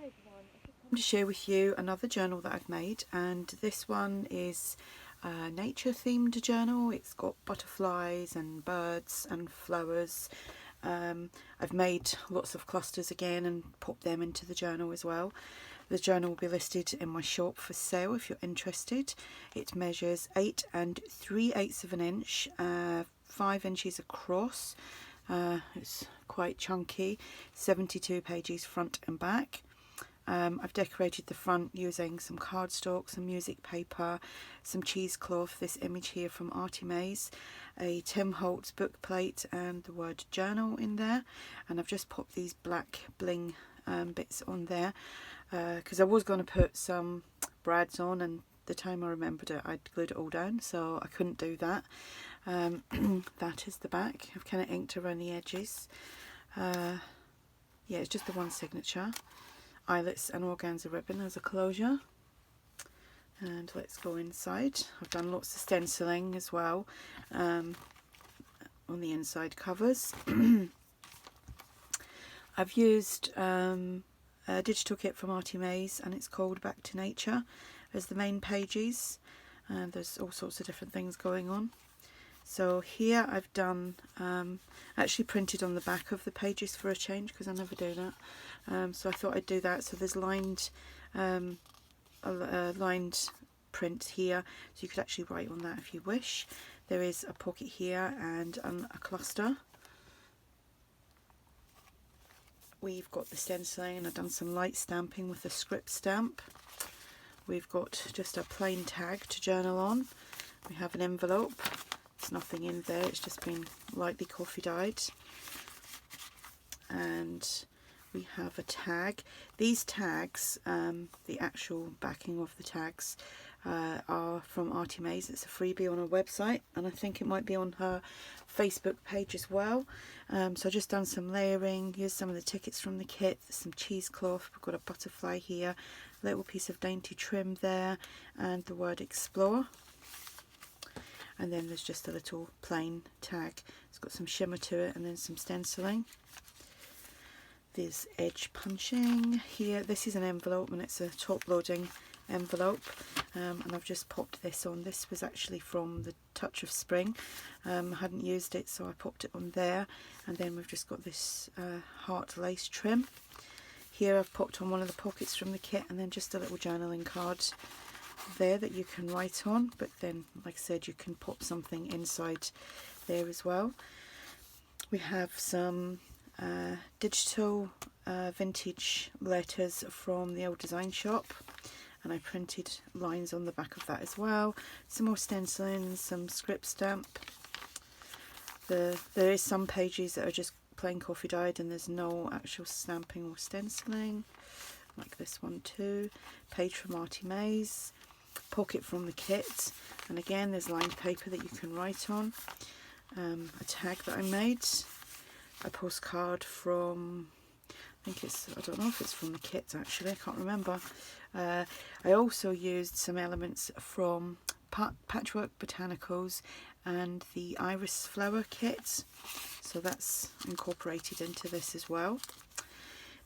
To share with you another journal that I've made, and this one is a nature themed journal. It's got butterflies and birds and flowers. I've made lots of clusters again and popped them into the journal as well. The journal will be listed in my shop for sale if you're interested. It measures 8 3/8 of an inch, 5 inches across. It's quite chunky, 72 pages front and back. I've decorated the front using some cardstock, some music paper, some cheesecloth, this image here from ARTYmaze, a Tim Holtz book plate and the word journal in there. And I've just popped these black bling bits on there because I was going to put some brads on, and the time I remembered it I'd glued it all down, so I couldn't do that. That is the back. I've kind of inked around the edges. Yeah, it's just the one signature. Eyelets and organza ribbon as a closure. And let's go inside. I've done lots of stenciling as well on the inside covers. I've used a digital kit from ARTYmaze, and it's called Back to Nature as the main pages, and there's all sorts of different things going on. So here I've done, actually printed on the back of the pages for a change, because I never do that. So I thought I'd do that. So there's lined print here, so you could actually write on that if you wish. There is a pocket here and a cluster. We've got the stenciling, and I've done some light stamping with the script stamp. We've got just a plain tag to journal on. We have an envelope. There's nothing in there, it's just been lightly coffee dyed. And we have a tag. These tags, the actual backing of the tags, are from ARTYmaze. It's a freebie on her website, and I think it might be on her Facebook page as well. So I've just done some layering, used some of the tickets from the kit, some cheesecloth, we've got a butterfly here, a little piece of dainty trim there, and the word explore. And then there's just a little plain tag. It's got some shimmer to it, and then some stenciling. There's edge punching here. This is an envelope, and it's a top loading envelope, and I've just popped this on. This was actually from the Touch of Spring. I hadn't used it, so I popped it on there. And then we've just got this heart lace trim. Here I've popped on one of the pockets from the kit, and then just a little journaling card there that you can write on, but then, like I said, you can pop something inside there as well. We have some digital vintage letters from the old design shop, and I printed lines on the back of that as well. Some more stenciling, some script stamp. There is some pages that are just plain coffee dyed, and there's no actual stamping or stenciling, like this one too. Page from ARTYmaze. Pocket from the kit, and again there's lined paper that you can write on. A tag that I made, a postcard from, I don't know if it's from the kit actually, I can't remember. I also used some elements from Patchwork Botanicals and the Iris Flower kit, so that's incorporated into this as well.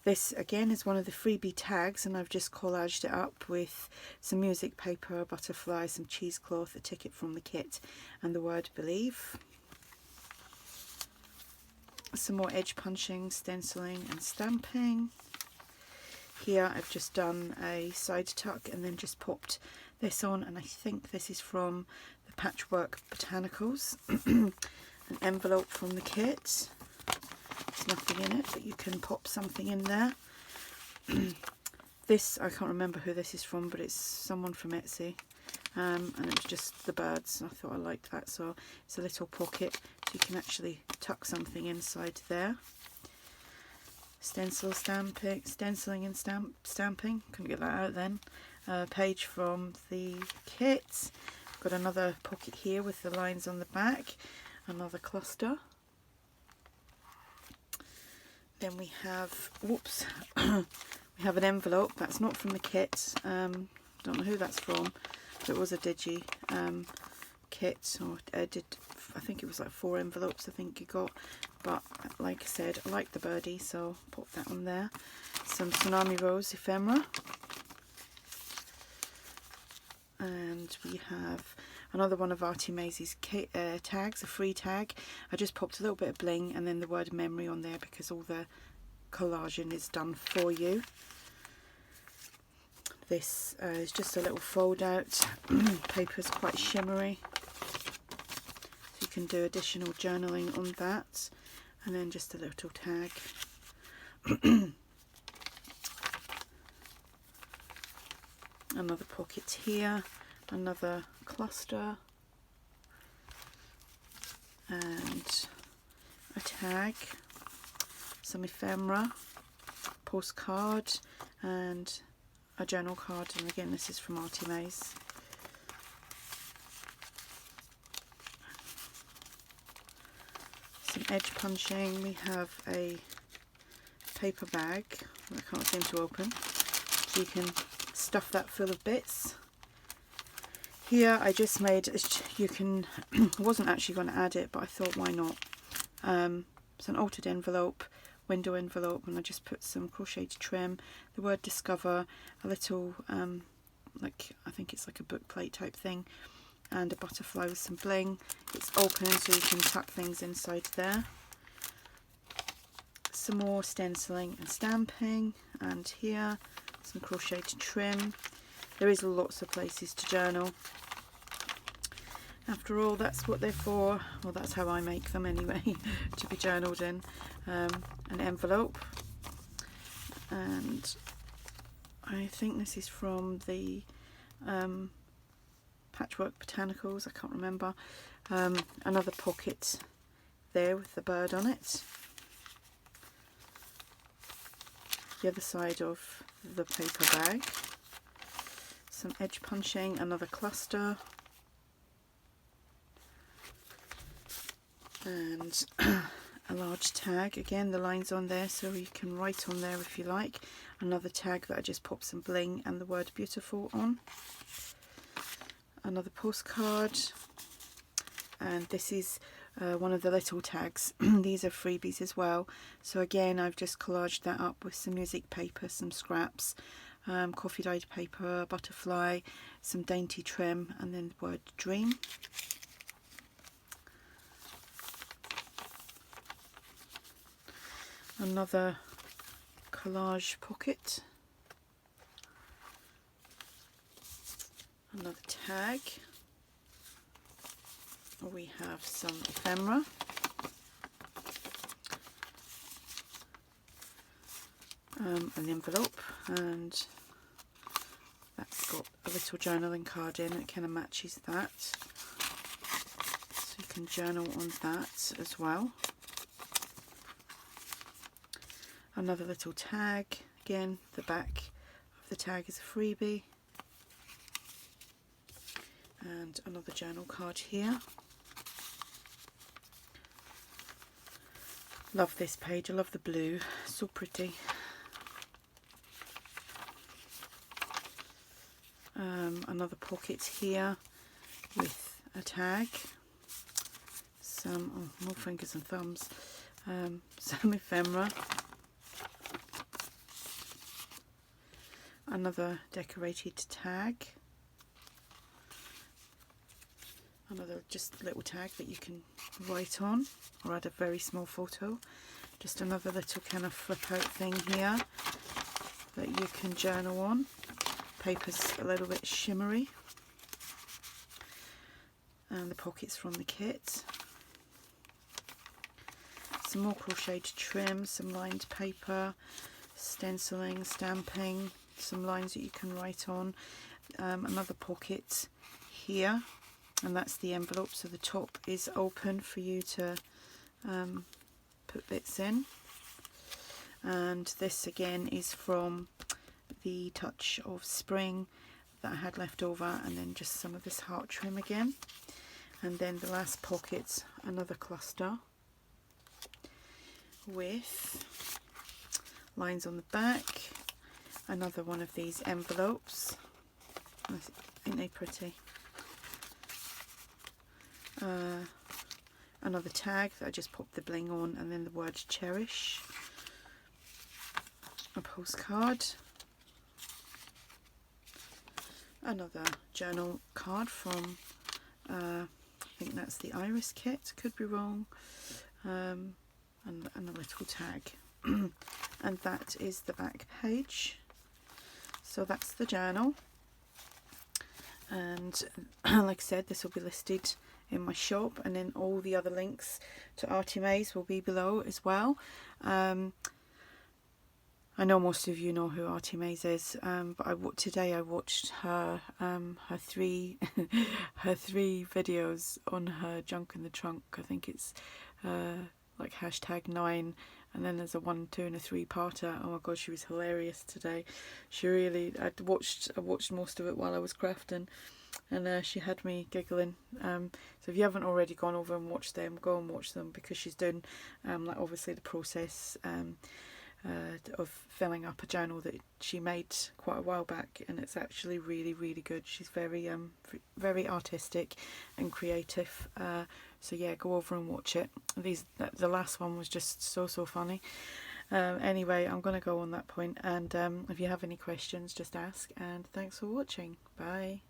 This again is one of the freebie tags, and I've just collaged it up with some music paper, a butterfly, some cheesecloth, a ticket from the kit, and the word believe. Some more edge punching, stenciling and stamping. Here I've just done a side tuck and then just popped this on, and I think this is from the Patchwork Botanicals. An envelope from the kit. There's nothing in it, but you can pop something in there. This, I can't remember who this is from, but it's someone from Etsy, and it was just the birds. I thought I liked that, so it's a little pocket, so you can actually tuck something inside there. Stenciling and stamping, couldn't get that out then. Page from the kit. Got another pocket here with the lines on the back, another cluster. Then we have, whoops, we have an envelope. That's not from the kit. Don't know who that's from. But it was a digi kit, or I think it was like 4 envelopes I think you got. But like I said, I like the birdie, so pop that on there. some Tsunami Rose ephemera. And we have another one of ARTYmaze's tags, a free tag. I just popped a little bit of bling and then the word memory on there because all the collaging is done for you. This is just a little fold out. Paper is quite shimmery, so you can do additional journaling on that. And then just a little tag. Another pocket here, another cluster, and a tag, some ephemera, postcard, and a journal card. And again, this is from ARTYmaze. Some edge punching. We have a paper bag that I can't seem to open, so you can stuff that full of bits. Here I just made, you can, I wasn't actually going to add it, but I thought why not. It's an altered envelope, window envelope, and I just put some crocheted trim, the word discover, a little like, I think it's like a book plate type thing, and a butterfly with some bling. It's open so you can tuck things inside there. Some more stenciling and stamping, and here some crocheted trim. There is lots of places to journal. After all, that's what they're for. Well, that's how I make them anyway, to be journaled in. An envelope, and I think this is from the Patchwork Botanicals, I can't remember. Another pocket there with the bird on it. The other side of the paper bag. Some edge punching, another cluster, and a large tag. Again, the lines on there so you can write on there if you like. Another tag that I just popped some bling and the word beautiful on. Another postcard, and this is one of the little tags. These are freebies as well, so again I've just collaged that up with some music paper, some scraps, coffee dyed paper, butterfly, some dainty trim, and then the word dream. Another collage pocket, another tag. We have some ephemera, an envelope, and that's got a little journaling card in. It kind of matches that, so you can journal on that as well. Another little tag. Again, the back of the tag is a freebie, and another journal card here. Love this page, I love the blue, so pretty. Another pocket here with a tag, some, oh, more fingers and thumbs, some ephemera, another decorated tag, another just little tag that you can write on or add a very small photo, just another little kind of flip out thing here that you can journal on. Paper's a little bit shimmery, and the pockets from the kit. Some more crocheted trim, some lined paper, stenciling, stamping, some lines that you can write on. Another pocket here, and that's the envelope, so the top is open for you to put bits in. And this again is from the Touch of Spring that I had left over, and then just some of this heart trim again. And then the last pocket, another cluster with lines on the back, another one of these envelopes. Ain't they pretty? Another tag that I just popped the bling on, and then the word cherish. a postcard, another journal card from I think that's the Iris kit, could be wrong, and a little tag. And that is the back page. So that's the journal, and like I said, this will be listed in my shop, and then all the other links to ARTYmaze will be below as well. I know most of you know who ARTYmaze is, but today I watched her her three her 3 videos on her junk in the trunk. I think it's like #9, and then there's a 1, 2 and a 3-parter. Oh my god, she was hilarious today. She really, I watched most of it while I was crafting, and she had me giggling. So if you haven't already gone over and watched them, go and watch them, because she's done like obviously the process of filling up a journal that she made quite a while back, and it's actually really good. She's very artistic and creative, so yeah, go over and watch it. The last one was just so funny. Anyway, I'm gonna go on that point, and if you have any questions, just ask, and thanks for watching. Bye.